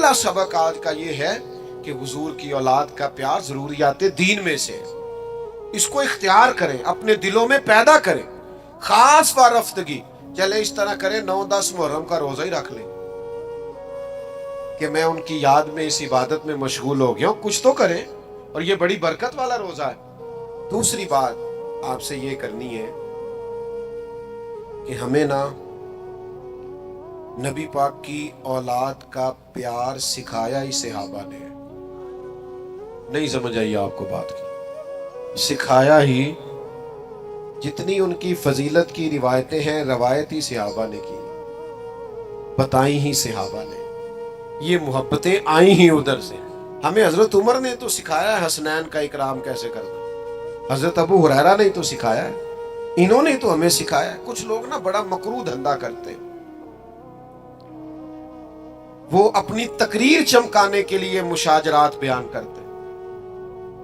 پہلا سبق آج کا یہ ہے کہ حضور کی اولاد کا پیار ضروریات دین میں سے ہے، اس کو اختیار کریں، اپنے دلوں میں پیدا کریں، خاص وارفتگی۔ چلے اس طرح کریں 9-10 محرم کا روزہ ہی رکھ لیں کہ میں ان کی یاد میں اس عبادت میں مشغول ہو گیا ہوں، کچھ تو کریں، اور یہ بڑی برکت والا روزہ ہے۔ دوسری بات آپ سے یہ کرنی ہے کہ ہمیں نبی پاک کی اولاد کا پیار سکھایا ہی صحابہ نے، نہیں سمجھ آئی آپ کو بات کی؟ سکھایا ہی، جتنی ان کی فضیلت کی روایتیں ہیں روایت ہی صحابہ نے کی، بتائی ہی صحابہ نے، یہ محبتیں آئی ہی ادھر سے۔ ہمیں حضرت عمر نے تو سکھایا ہے حسنین کا اکرام کیسے کرنا، حضرت ابو ہریرہ نے تو سکھایا ہے، انہوں نے تو ہمیں سکھایا ہے۔ کچھ لوگ بڑا مکروہ دھندا کرتے ہیں، وہ اپنی تقریر چمکانے کے لیے مشاجرات بیان کرتے ہیں۔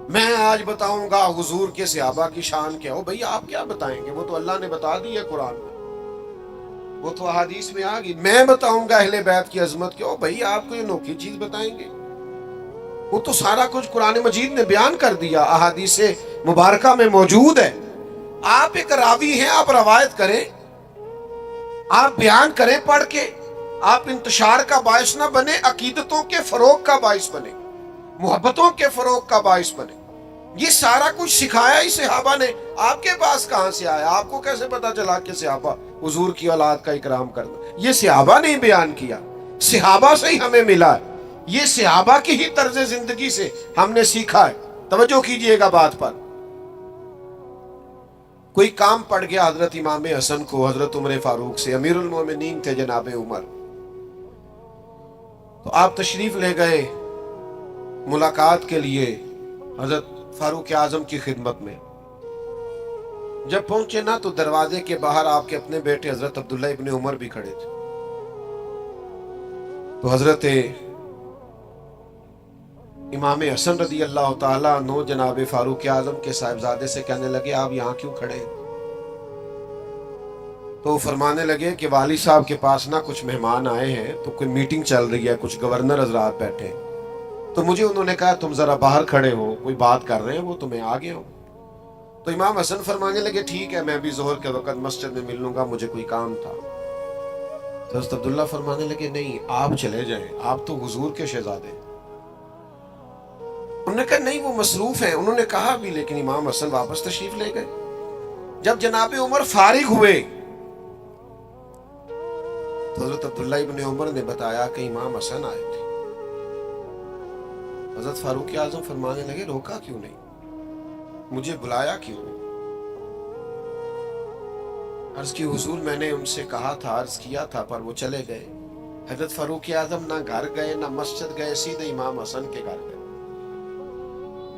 میں آج بتاؤں گا حضور کے صحابہ کی شان کیا ہو۔ بھئی آپ کیا بتائیں گے، وہ تو اللہ نے بتا دی ہے قرآن میں، وہ تو احادیث میں آ گئی۔ میں بتاؤں گا اہل بیت کی عظمت کیا ہو، بھئی آپ کو یہ نوکھی چیز بتائیں گے؟ وہ تو سارا کچھ قرآن مجید نے بیان کر دیا، احادیث مبارکہ میں موجود ہے۔ آپ ایک راوی ہیں، آپ روایت کریں، آپ بیان کریں پڑھ کے، آپ انتشار کا باعث نہ بنے، عقیدتوں کے فروغ کا باعث بنے، محبتوں کے فروغ کا باعث بنے۔ یہ سارا کچھ سکھایا ہی صحابہ نے، آپ کے پاس کہاں سے آیا؟ آپ کو کیسے پتا چلا کہ صحابہ حضور کی اولاد کا اکرام کرنا؟ یہ صحابہ نے ہی بیان کیا، صحابہ سے ہی ہمیں ملا ہے، یہ صحابہ کی ہی طرز زندگی سے ہم نے سیکھا ہے۔ توجہ کیجئے گا بات پر۔ کوئی کام پڑ گیا حضرت امام حسن کو حضرت عمر فاروق سے، امیر المومنین تھے جناب عمر، تو آپ تشریف لے گئے ملاقات کے لیے حضرت فاروق اعظم کی خدمت میں۔ جب پہنچے تو دروازے کے باہر آپ کے اپنے بیٹے حضرت عبداللہ ابن عمر بھی کھڑے تھے۔ تو حضرت امام حسن رضی اللہ تعالیٰ عنہ جناب فاروق اعظم کے صاحبزادے سے کہنے لگے آپ یہاں کیوں کھڑے ہیں؟ تو فرمانے لگے کہ والد صاحب کے پاس کچھ مہمان آئے ہیں، تو کوئی میٹنگ چل رہی ہے، کچھ گورنر حضرات بیٹھے ہیں، تو مجھے انہوں نے کہا تم ذرا باہر کھڑے ہو، کوئی بات کر رہے ہیں وہ، تو میں آ گیا ہوں۔ تو امام حسن فرمانے لگے ٹھیک ہے، میں بھی ظہر کے وقت مسجد میں مل لوں گا، مجھے کوئی کام تھا۔ تو حضرت عبداللہ فرمانے لگے نہیں آپ چلے جائیں، آپ تو حضور کے شہزادے ہیں۔ انہوں نے کہا نہیں وہ مصروف ہیں، انہوں نے کہا بھی، لیکن امام حسن واپس تشریف لے گئے۔ جب جناب عمر فارغ ہوئے تو حضرت عبداللہ ابن عمر نے بتایا کہ امام حسن آئے تھے۔ حضرت فاروق اعظم فرمانے لگے روکا کیوں نہیں، مجھے بلایا کیوں نہیں؟ عرض کی حضور میں نے ان سے کہا تھا، عرض کیا تھا، پر وہ چلے گئے۔ حضرت فاروق اعظم نہ گھر گئے نہ مسجد گئے، سیدھے امام حسن کے گھر گئے،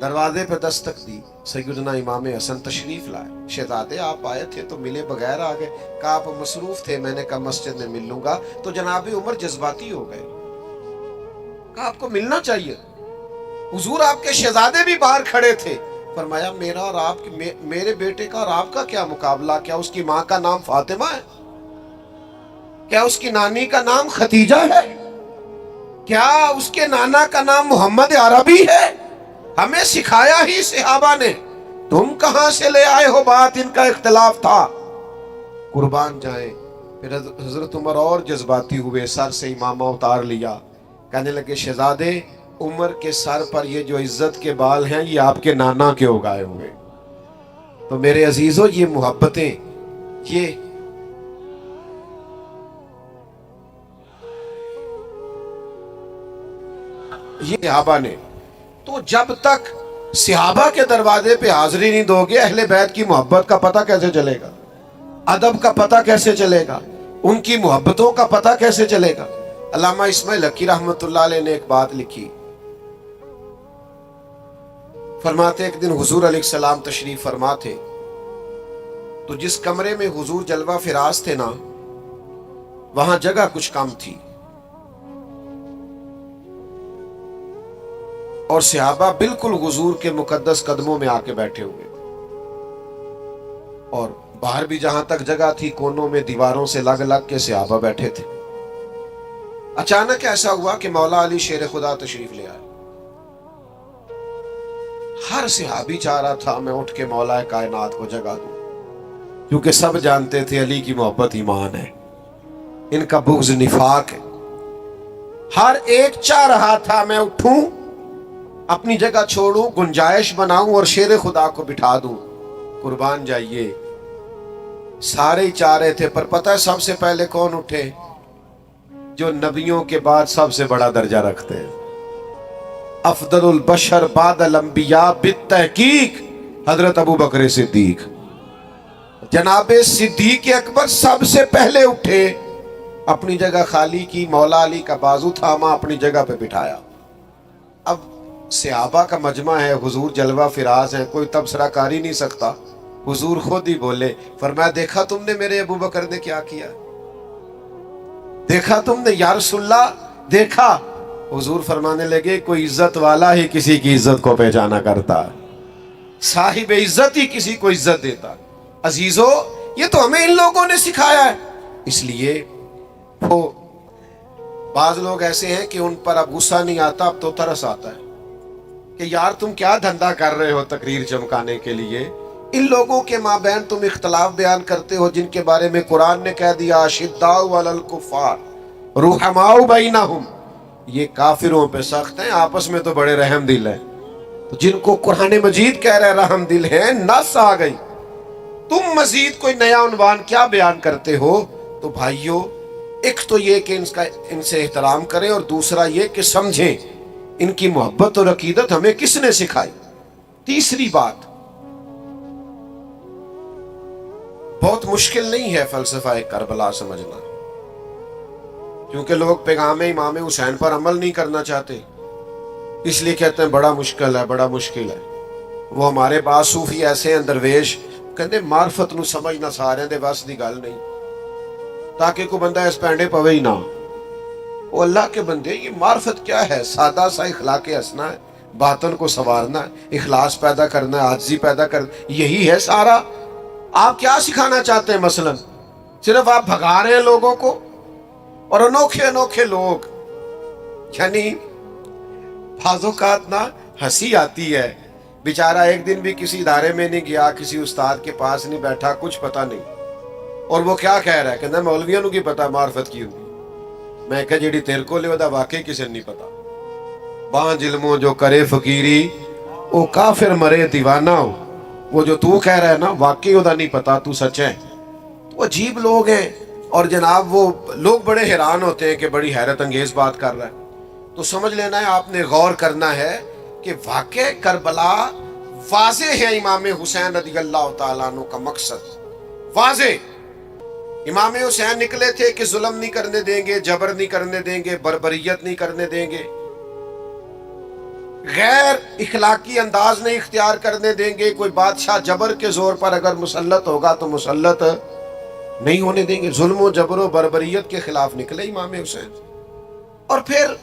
دروازے پہ دستک دی، سیدنا امام حسن تشریف لائے۔ شہزادے آپ آئے تھے تو ملے بغیر آ گئے، کہا آپ مصروف تھے، میں نے کہا مسجد میں مل لوں گا۔ تو جناب عمر جذباتی ہو گئے، کہا آپ کو ملنا چاہیے، حضور آپ کے شہزادے بھی باہر کھڑے تھے۔ فرمایا میرا اور آپ میرے بیٹے کا اور آپ کا کیا مقابلہ؟ کیا اس کی ماں کا نام فاطمہ ہے؟ کیا اس کی نانی کا نام ختیجہ ہے؟ کیا اس کے نانا کا نام محمد عربی ہے؟ ہمیں سکھایا ہی صحابہ نے، تم کہاں سے لے آئے ہو بات؟ ان کا اختلاف تھا، قربان جائیں۔ پھر حضرت عمر اور جذباتی ہوئے، سر سے امامہ اتار لیا، کہنے لگے شہزادے عمر کے سر پر یہ جو عزت کے بال ہیں یہ آپ کے نانا کے اگائے ہوئے۔ تو میرے عزیزو یہ محبتیں، یہ صحابہ نے، تو جب تک صحابہ کے دروازے پہ حاضری نہیں دو گے اہل بیت کی محبت کا پتہ کیسے چلے گا؟ ادب کا پتہ کیسے چلے گا؟ ان کی محبتوں کا پتہ کیسے چلے گا؟ علامہ اسماعیل حقی رحمت اللہ علیہ نے ایک بات لکھی، فرماتے ایک دن حضور علیہ السلام تشریف فرما تھے، تو جس کمرے میں حضور جلوہ فراز تھے وہاں جگہ کچھ کم تھی، اور صحابہ بالکل حضور کے مقدس قدموں میں آ کے بیٹھے ہوئے، اور باہر بھی جہاں تک جگہ تھی کونوں میں دیواروں سے لگ لگ کے صحابہ بیٹھے تھے۔ اچانک ایسا ہوا کہ مولا علی شیر خدا تشریف لے آئے. ہر صحابی چاہ رہا تھا میں اٹھ کے مولا کائنات کو جگا دوں، کیونکہ سب جانتے تھے علی کی محبت ایمان ہے، ان کا بغض نفاق ہے. ہر ایک چاہ رہا تھا میں اٹھوں، اپنی جگہ چھوڑوں، گنجائش بناؤں اور شیر خدا کو بٹھا دوں، قربان جائیے. سارے ہی چاہ رہے تھے، پر پتہ ہے سب سے پہلے کون اٹھے؟ جو نبیوں کے بعد سب سے بڑا درجہ رکھتے ہیں. افضل البشر بعد الانبیاء بالتحقیق حضرت ابو بکر صدیق. جناب صدیق اکبر سب سے پہلے اٹھے، اپنی جگہ خالی کی، مولا علی کا بازو تھاما، اپنی جگہ پہ بٹھایا. اب صحابہ کا مجمع ہے، حضور جلوہ فراز ہیں، کوئی تبصرہ کر ہی نہیں سکتا. حضور خود ہی بولے، فرمایا دیکھا تم نے میرے ابو بکر نے کیا کیا؟ دیکھا تم نے یا رسول اللہ؟ دیکھا. حضور فرمانے لگے کوئی عزت والا ہی کسی کی عزت کو پہچانا کرتا، صاحب عزت ہی کسی کو عزت دیتا. عزیزو یہ تو ہمیں ان لوگوں نے سکھایا ہے. اس لیے وہ بعض لوگ ایسے ہیں کہ ان پر اب غصہ نہیں آتا، اب تو ترس آتا ہے کہ یار تم کیا دھندا کر رہے ہو تقریر چمکانے کے لیے. ان لوگوں کے مابین تم اختلاف بیان کرتے ہو جن کے بارے میں قرآن نے کہہ دیا اشداء علی الکفار رحماء بینہم، یہ کافروں پہ سخت ہیں، آپس میں تو بڑے رحم دل ہیں. تو جن کو قرآن مجید کہہ رہے رحم دل ہیں، نس آ گئی. تم مزید کوئی نیا عنوان کیا بیان کرتے ہو؟ تو بھائیو ایک تو یہ کہ ان سے احترام کریں، اور دوسرا یہ کہ سمجھیں ان کی محبت اور عقیدت ہمیں کس نے سکھائی. تیسری بات، بہت مشکل نہیں ہے فلسفہ کربلا سمجھنا، کیونکہ لوگ پیغام امام حسین پر عمل نہیں کرنا چاہتے، اس لیے کہتے ہیں بڑا مشکل ہے، بڑا مشکل ہے. وہ ہمارے بعض صوفی ایسے ہیں درویش، کہتے معرفت نو سمجھنا سارے دے بس دی گل نہیں، تاکہ کوئی بندہ اس پینڈے پوے ہی نہ. وہ اللہ کے بندے، یہ معرفت کیا ہے؟ سادہ سا اخلاق ہنسنا ہے، باطن کو سنوارنا ہے، اخلاص پیدا کرنا ہے، عاجزی پیدا کرنا، یہی ہے سارا. آپ کیا سکھانا چاہتے ہیں؟ مثلا صرف آپ بھگا رہے ہیں لوگوں کو، اور انوکھے انوکھے لوگ، یعنی بعض اوقات نا ہنسی آتی ہے. بیچارہ ایک دن بھی کسی ادارے میں نہیں گیا، کسی استاد کے پاس نہیں بیٹھا، کچھ پتہ نہیں، اور وہ کیا کہہ رہا ہے، کہنا مولویوں نو کی پتا معرفت کی ہوگی. میں کہا جیڑی تیرے کو لے دا واقعی کسی نہیں پتا. بانج علموں جو کرے فقیری او کافر مرے دیوانہ ہو. وہ جو تو کہہ رہا ہے نا واقعی وہ دا نہیں پتا، تو سچ ہے. تو عجیب لوگ ہیں، اور جناب وہ لوگ بڑے حیران ہوتے ہیں کہ بڑی حیرت انگیز بات کر رہا ہے. تو سمجھ لینا ہے، آپ نے غور کرنا ہے کہ واقع کربلا واضح ہے. امام حسین رضی اللہ تعالیٰ عنہ کا مقصد واضح. امام حسین نکلے تھے کہ ظلم نہیں کرنے دیں گے، جبر نہیں کرنے دیں گے، بربریت نہیں کرنے دیں گے، غیر اخلاقی انداز نہیں اختیار کرنے دیں گے. کوئی بادشاہ جبر کے زور پر اگر مسلط ہوگا تو مسلط نہیں ہونے دیں گے. ظلم و جبر و بربریت کے خلاف نکلے امام حسین. اور پھر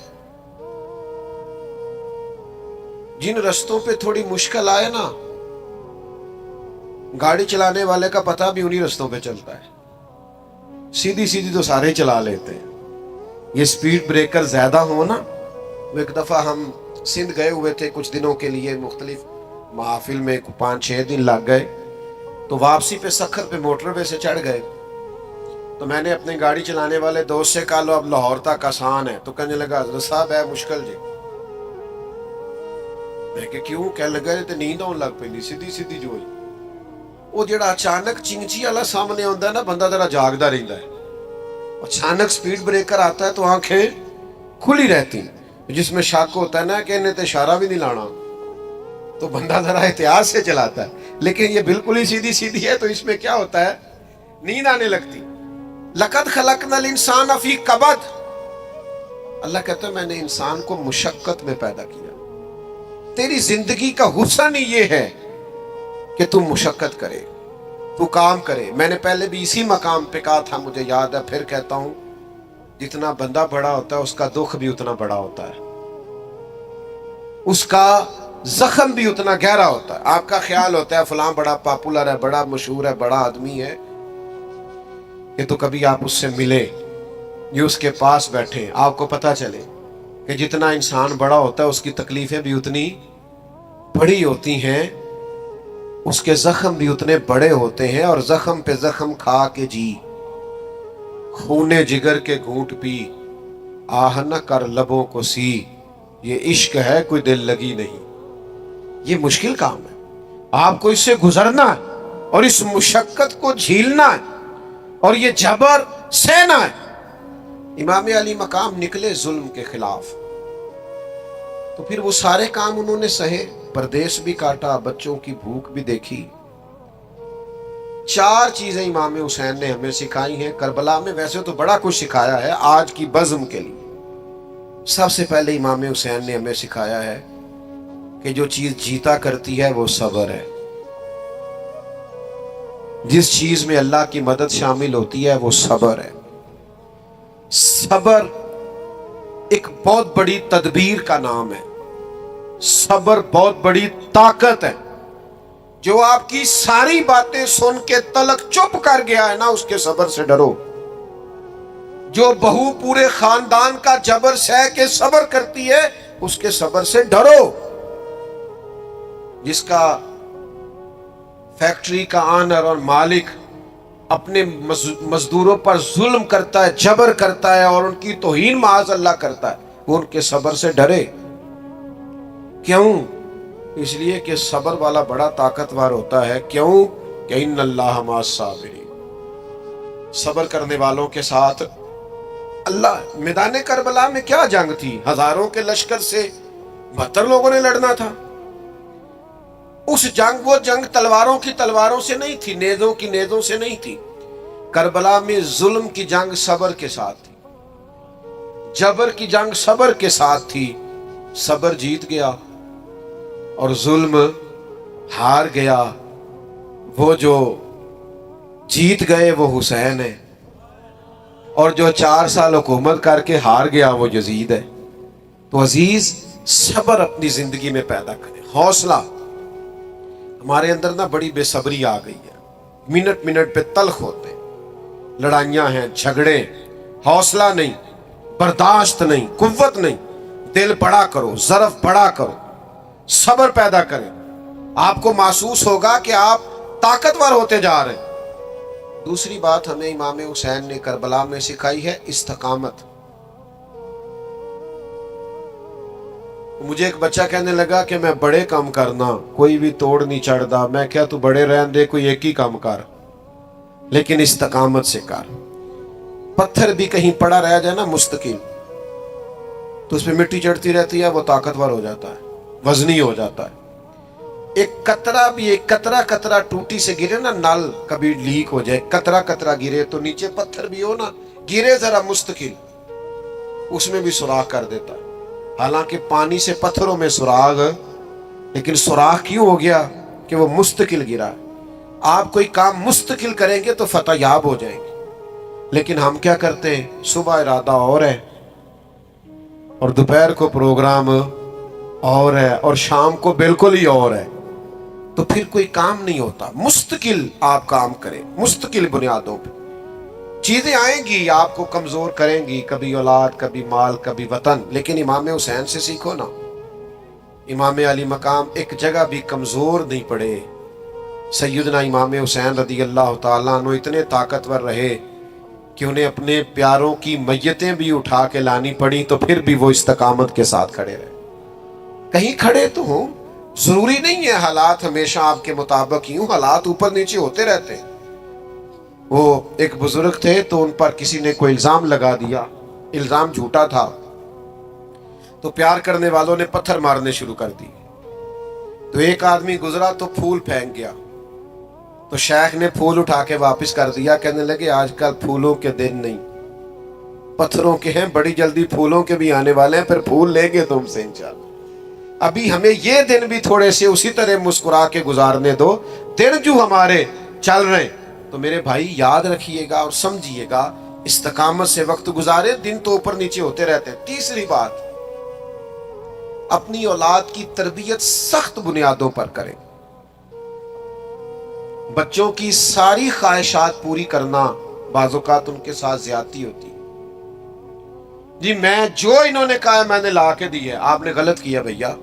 جن رستوں پہ تھوڑی مشکل آئے نا، گاڑی چلانے والے کا پتہ بھی انہی رستوں پہ چلتا ہے. سیدھی سیدھی تو سارے چلا لیتے ہیں. یہ سپیڈ بریکر زیادہ ہو نا. ایک دفعہ ہم سندھ گئے ہوئے تھے کچھ دنوں کے لیے، مختلف محافل میں 5-6 دن لگ گئے. تو واپسی پہ سکھر پہ موٹر وے سے چڑھ گئے. تو میں نے اپنے گاڑی چلانے والے دوست سے کہا لو اب لاہور تک آسان ہے. تو کہنے لگا حضرت صاحب ہے مشکل جی. میں کہ کیوں؟ کہنے لگا تے نیند آن لگ پی سیدھی سیدھی جو ہوئی. وہ جڑا اچانک چنگچی والا سامنے آتا ہے نا، بندہ ذرا جاگتا رہتا ہے. اچانک سپیڈ بریکر آتا ہے تو آنکھیں کھلی رہتی، جس میں شک ہوتا ہے نا کہ انہیں تو اشارہ بھی نہیں لانا، تو بندہ ذرا احتیاط سے چلاتا ہے. لیکن یہ بالکل ہی سیدھی سیدھی ہے تو اس میں کیا ہوتا ہے، نیند آنے لگتی. لقد خلقنا الانسان فی کبد، اللہ کہتا ہے میں نے انسان کو مشقت میں پیدا کیا. تیری زندگی کا حسن ہی یہ ہے کہ تم مشقت کرے، تو کام کرے. میں نے پہلے بھی اسی مقام پہ کہا تھا، مجھے یاد ہے، پھر کہتا ہوں، جتنا بندہ بڑا ہوتا ہے اس کا دکھ بھی اتنا بڑا ہوتا ہے، اس کا زخم بھی اتنا گہرا ہوتا ہے. آپ کا خیال ہوتا ہے فلاں بڑا پاپولر ہے، بڑا مشہور ہے، بڑا آدمی ہے، یہ تو کبھی آپ اس سے ملے. یہ اس کے پاس بیٹھے، آپ کو پتہ چلے کہ جتنا انسان بڑا ہوتا ہے اس کی تکلیفیں بھی اتنی بڑی ہوتی ہیں، اس کے زخم بھی اتنے بڑے ہوتے ہیں، اور زخم پہ زخم کھا کے جی، خون جگر کے گھونٹ پی، آہ نہ کر لبوں کو سی، یہ عشق ہے کوئی دل لگی نہیں۔ یہ مشکل کام ہے، آپ کو اس سے گزرنا ہے اور اس مشقت کو جھیلنا ہے اور یہ جبر سہنا ہے۔ امام علی مقام نکلے ظلم کے خلاف، تو پھر وہ سارے کام انہوں نے سہے، پردیس بھی کاٹا، بچوں کی بھوک بھی دیکھی۔ 4 چیزیں امام حسین نے ہمیں سکھائی ہیں کربلا میں، ویسے تو بڑا کچھ سکھایا ہے آج کی بزم کے لیے۔ سب سے پہلے امام حسین نے ہمیں سکھایا ہے کہ جو چیز جیتا کرتی ہے وہ صبر ہے۔ جس چیز میں اللہ کی مدد شامل ہوتی ہے وہ صبر ہے۔ صبر ایک بہت بڑی تدبیر کا نام ہے، صبر بہت بڑی طاقت ہے۔ جو آپ کی ساری باتیں سن کے تلک چپ کر گیا ہے نا، اس کے صبر سے ڈرو۔ جو بہو پورے خاندان کا جبر سہ کے صبر کرتی ہے، اس کے صبر سے ڈرو۔ جس کا فیکٹری کا آنر اور مالک اپنے مزدوروں پر ظلم کرتا ہے، جبر کرتا ہے اور ان کی توہین معاذ اللہ کرتا ہے، وہ ان کے صبر سے ڈرے۔ کیوں؟ اس لیے کہ صبر والا بڑا طاقتور ہوتا ہے۔ کیوں؟ کہ ان اللہ مع الصابرین، صبر کرنے والوں کے ساتھ اللہ۔ میدان کربلا میں کیا جنگ تھی؟ ہزاروں کے لشکر سے 72 لوگوں نے لڑنا تھا۔ اس جنگ، وہ جنگ تلواروں کی تلواروں سے نہیں تھی، نیزوں کی نیزوں سے نہیں تھی۔ کربلا میں ظلم کی جنگ صبر کے ساتھ تھی، جبر کی جنگ صبر کے ساتھ تھی۔ صبر جیت گیا اور ظلم ہار گیا۔ وہ جو جیت گئے وہ حسین ہے، اور جو 4 سال حکومت کر کے ہار گیا وہ یزید ہے۔ تو عزیز، صبر اپنی زندگی میں پیدا کریں، حوصلہ۔ ہمارے اندر نا بڑی بے صبری آ گئی ہے، منٹ منٹ پہ تلخ ہوتے ہیں، لڑائیاں ہیں، جھگڑے، حوصلہ نہیں، برداشت نہیں، قوت نہیں۔ دل بڑا کرو، ظرف بڑا کرو، صبر پیدا کریں، آپ کو محسوس ہوگا کہ آپ طاقتور ہوتے جا رہے ہیں۔ دوسری بات ہمیں امام حسین نے کربلا میں سکھائی ہے استقامت۔ مجھے ایک بچہ کہنے لگا کہ میں بڑے کام کرنا، کوئی بھی توڑ نہیں چڑھتا۔ میں کیا تو بڑے رہن دے، کوئی ایک ہی کام کر، لیکن استقامت سے کر۔ پتھر بھی کہیں پڑا رہ جائے نا مستقل، تو اس پہ مٹی چڑھتی رہتی ہے، وہ طاقتور ہو جاتا ہے، وزنی ہو جاتا ہے۔ ایک قطرہ بھی، ایک قطرہ قطرہ ٹوٹی سے گرے نا، نل کبھی لیک ہو جائے، قطرہ قطرہ گرے تو نیچے پتھر بھی ہو نا، گرے ذرا مستقل، اس میں بھی سوراخ کر دیتا ہے۔ حالانکہ پانی سے پتھروں میں سوراخ، لیکن سوراخ کیوں ہو گیا؟ کہ وہ مستقل گرا۔ آپ کوئی کام مستقل کریں گے تو فتح یاب ہو جائیں گے، لیکن ہم کیا کرتے ہیں؟ صبح ارادہ اور ہے اور دوپہر کو پروگرام اور ہے اور شام کو بالکل ہی اور ہے، تو پھر کوئی کام نہیں ہوتا۔ مستقل آپ کام کریں، مستقل بنیادوں پہ۔ چیزیں آئیں گی آپ کو کمزور کریں گی، کبھی اولاد، کبھی مال، کبھی وطن، لیکن امام حسین سے سیکھو نا۔ امام علی مقام ایک جگہ بھی کمزور نہیں پڑے۔ سیدنا امام حسین رضی اللہ تعالیٰ عنہ اتنے طاقتور رہے کہ انہیں اپنے پیاروں کی میتیں بھی اٹھا کے لانی پڑی، تو پھر بھی وہ استقامت کے ساتھ کھڑے رہے۔ کہیں کھڑے تو ہوں، ضروری نہیں ہے حالات ہمیشہ آپ کے مطابق ہی ہوں، حالات اوپر نیچے ہوتے رہتے ہیں۔ وہ ایک بزرگ تھے تو ان پر کسی نے کوئی الزام لگا دیا، الزام جھوٹا تھا، تو پیار کرنے والوں نے پتھر مارنے شروع کر دی۔ تو ایک آدمی گزرا تو پھول پھینک گیا، تو شیخ نے پھول اٹھا کے واپس کر دیا، کہنے لگے آج کل پھولوں کے دن نہیں، پتھروں کے ہیں، بڑی جلدی پھولوں کے بھی آنے والے ہیں، پھر پھول لیں گے تم سے انشاءاللہ۔ ابھی ہمیں یہ دن بھی تھوڑے سے اسی طرح مسکرا کے گزارنے دو، دن جو ہمارے چل رہے ہیں۔ تو میرے بھائی یاد رکھیے گا اور سمجھیے گا، استقامت سے وقت گزارے، دن تو اوپر نیچے ہوتے رہتے ہیں۔ تیسری بات، اپنی اولاد کی تربیت سخت بنیادوں پر کریں۔ بچوں کی ساری خواہشات پوری کرنا بعض اوقات ان کے ساتھ زیادتی ہوتی ہے۔ جی میں جو انہوں نے کہا ہے میں نے لا کے دی ہے. آپ نے غلط کیا بھیا.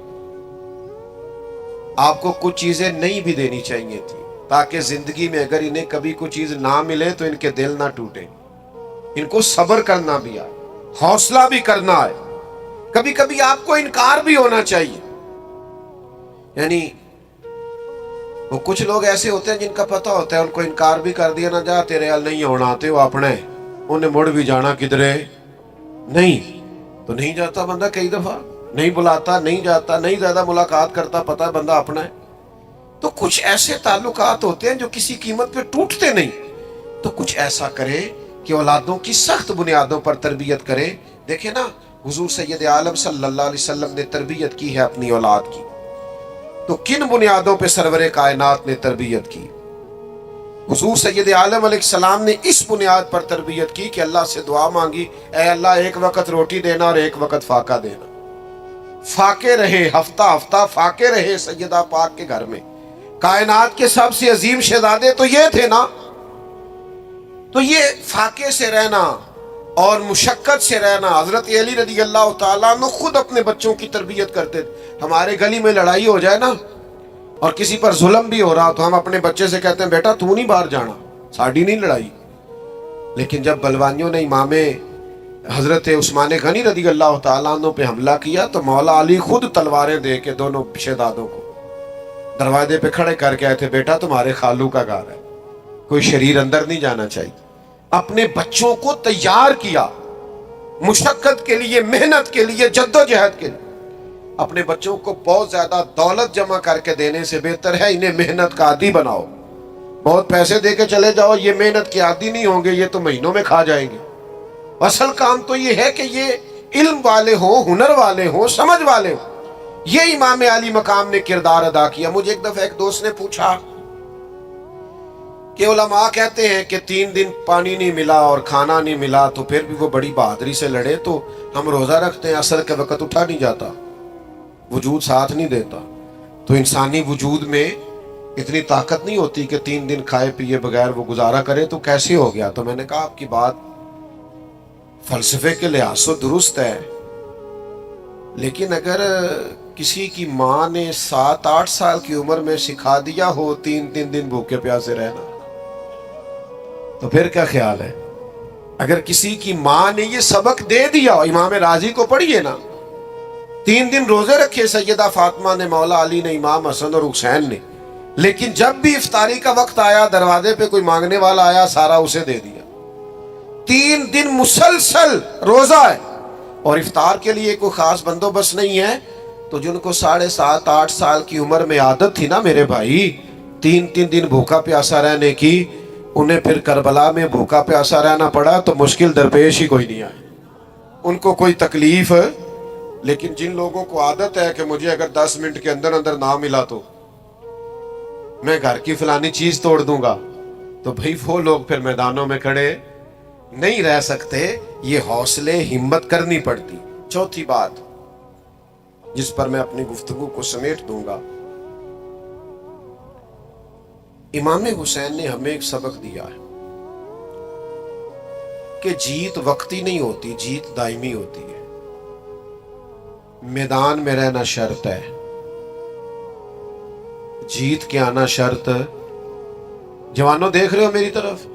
آپ کو کچھ چیزیں نہیں بھی دینی چاہیے تھی تاکہ زندگی میں اگر انہیں کبھی کوئی چیز نہ ملے تو ان کے دل نہ ٹوٹے. ان کو صبر کرنا بھی آئے, حوصلہ بھی کرنا ہے. کبھی کبھی آپ کو انکار بھی ہونا چاہیے. یعنی وہ کچھ لوگ ایسے ہوتے ہیں جن کا پتہ ہوتا ہے ان کو انکار بھی کر دیا نہ جا تیرے حال نہیں ہونا آتے وہ اپنے انہیں مڑ بھی جانا کدھرے نہیں تو نہیں جاتا بندہ. کئی دفعہ نہیں بلاتا, نہیں جاتا, نہیں زیادہ ملاقات کرتا, پتہ ہے بندہ اپنا ہے. تو کچھ ایسے تعلقات ہوتے ہیں جو کسی قیمت پہ ٹوٹتے نہیں. تو کچھ ایسا کرے کہ اولادوں کی سخت بنیادوں پر تربیت کرے. دیکھیں نا حضور سید عالم صلی اللہ علیہ وسلم نے تربیت کی ہے اپنی اولاد کی, تو کن بنیادوں پہ سرور کائنات نے تربیت کی؟ حضور سید عالم علیہ السلام نے اس بنیاد پر تربیت کی کہ اللہ سے دعا مانگی, اے اللہ ایک وقت روٹی دینا اور ایک وقت فاقہ دینا. فاقے رہے, ہفتہ ہفتہ فاقے رہے سیدہ پاک کے گھر میں. کائنات کے سب سے عظیم شہزادے تو یہ تھے نا. تو یہ فاقے سے رہنا اور مشقت سے رہنا. حضرت علی رضی اللہ تعالیٰ عنہ خود اپنے بچوں کی تربیت کرتے تھے. ہمارے گلی میں لڑائی ہو جائے نا اور کسی پر ظلم بھی ہو رہا تو ہم اپنے بچے سے کہتے ہیں بیٹا تو نہیں باہر جانا, ساڑی نہیں لڑائی. لیکن جب بلوانیوں نے امام حضرت عثمان غنی رضی اللہ تعالیٰ عنہ پہ حملہ کیا تو مولا علی خود تلواریں دے کے دونوں شہزادوں کو دروازے پہ کھڑے کر کے آئے تھے, بیٹا تمہارے خالو کا گھر ہے, کوئی شریر اندر نہیں جانا چاہیے. اپنے بچوں کو تیار کیا مشقت کے لیے, محنت کے لیے, جدوجہد کے لیے. اپنے بچوں کو بہت زیادہ دولت جمع کر کے دینے سے بہتر ہے انہیں محنت کا عادی بناؤ. بہت پیسے دے کے چلے جاؤ, یہ محنت کے عادی نہیں ہوں گے, یہ تو مہینوں میں کھا جائیں گے. اصل کام تو یہ ہے کہ یہ علم والے ہوں, ہنر والے ہوں, سمجھ والے ہوں. یہ امام علی مقام نے کردار ادا کیا. مجھے ایک دفعہ ایک دوست نے پوچھا کہ علماء کہتے ہیں کہ 3 دن پانی نہیں ملا اور کھانا نہیں ملا تو پھر بھی وہ بڑی بہادری سے لڑے, تو ہم روزہ رکھتے ہیں, عصر کے وقت اٹھا نہیں جاتا, وجود ساتھ نہیں دیتا. تو انسانی وجود میں اتنی طاقت نہیں ہوتی کہ 3 دن کھائے پیے بغیر وہ گزارا کرے, تو کیسے ہو گیا؟ تو میں نے کہا آپ کی بات فلسفے کے لحاظ سے درست ہے, لیکن اگر کسی کی ماں نے 7-8 سال کی عمر میں سکھا دیا ہو 3 دن بھوکے پیاسے رہنا تو پھر کیا خیال ہے؟ اگر کسی کی ماں نے یہ سبق دے دیا, امام راضی کو پڑھیے نا, 3 دن روزے رکھے سیدہ فاطمہ نے, مولا علی نے, امام حسن اور حسین نے, لیکن جب بھی افطاری کا وقت آیا دروازے پہ کوئی مانگنے والا آیا سارا اسے دے دیا. 3 دن مسلسل روزہ ہے اور افطار کے لیے کوئی خاص بندوبست نہیں ہے. تو جن کو 7.5-8 سال کی عمر میں عادت تھی نا میرے بھائی 3 دن بھوکا پیاسا رہنے کی, انہیں پھر کربلا میں بھوکا پیاسا رہنا پڑا تو مشکل درپیش ہی کوئی نہیں آئی, ان کو کوئی تکلیف. لیکن جن لوگوں کو عادت ہے کہ مجھے اگر 10 منٹ کے اندر نہ ملا تو میں گھر کی فلانی چیز توڑ دوں گا, تو بھئی وہ لوگ پھر میدانوں میں کھڑے نہیں رہ سکتے. یہ حوصلے ہمت کرنی پڑتی. چوتھی بات جس پر میں اپنی گفتگو کو سمیٹ دوں گا, امام حسین نے ہمیں ایک سبق دیا ہے کہ جیت وقتی نہیں ہوتی, جیت دائمی ہوتی ہے. میدان میں رہنا شرط ہے, جیت کے آنا شرط. جوانوں دیکھ رہے ہو میری طرف,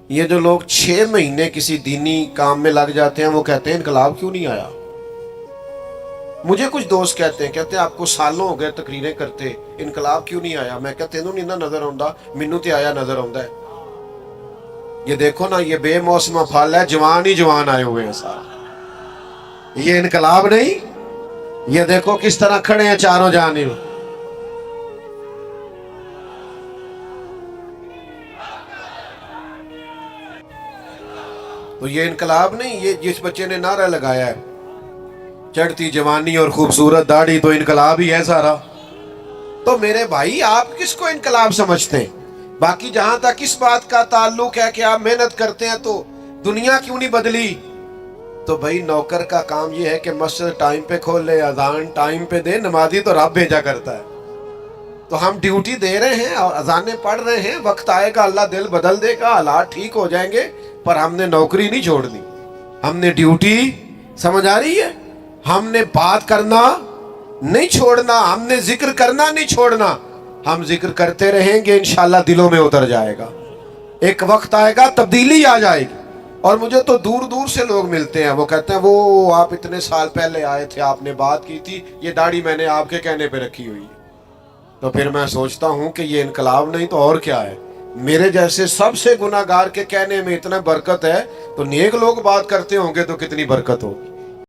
یہ جو لوگ 6 مہینے کسی دینی کام میں لگ جاتے ہیں وہ کہتے ہیں انقلاب کیوں نہیں آیا. مجھے کچھ دوست کہتے ہیں آپ کو سالوں ہو گئے تقریریں کرتے, انقلاب کیوں نہیں آیا. میں کہتے ہیں نہیں نظر آؤں, مینوں تے آیا نظر آؤں ہے. یہ دیکھو نا, یہ بے موسمہ پھل ہے, جوان ہی جوان آئے ہوئے ہیں سارے, یہ انقلاب نہیں. یہ دیکھو کس طرح کھڑے ہیں چاروں جانب. تو یہ انقلاب نہیں, یہ جس بچے نے نعرہ لگایا ہے چڑھتی جوانی اور خوبصورت داڑھی تو انقلاب ہی ہے سارا. تو میرے بھائی آپ کس کو انقلاب سمجھتے ہیں؟ باقی جہاں تک اس بات کا تعلق ہے کہ آپ محنت کرتے ہیں تو دنیا کیوں نہیں بدلی, تو بھائی نوکر کا کام یہ ہے کہ مسجد ٹائم پہ کھول لے, اذان ٹائم پہ دے, نمازی تو رب بھیجا کرتا ہے. تو ہم ڈیوٹی دے رہے ہیں اور اذانیں پڑھ رہے ہیں, وقت آئے گا اللہ دل بدل دے گا, حالات ٹھیک ہو جائیں گے, پر ہم نے نوکری نہیں چھوڑنی. ہم نے ڈیوٹی سمجھ آ رہی ہے، ہم نے بات کرنا نہیں چھوڑنا، ہم نے ذکر کرنا نہیں چھوڑنا، ہم ذکر کرتے رہیں گے، انشاءاللہ دلوں میں اتر جائے گا، ایک وقت آئے گا تبدیلی آ جائے گی۔ اور مجھے تو دور دور سے لوگ ملتے ہیں، وہ کہتے ہیں وہ آپ اتنے سال پہلے آئے تھے، آپ نے بات کی تھی، یہ داڑھی میں نے آپ کے کہنے پہ رکھی ہوئی ہے۔ تو پھر میں سوچتا ہوں کہ یہ انقلاب نہیں تو اور کیا ہے، میرے جیسے سب سے گناہگار کے کہنے میں اتنا برکت ہے، تو نیک لوگ بات کرتے ہوں گے تو کتنی برکت ہوگی۔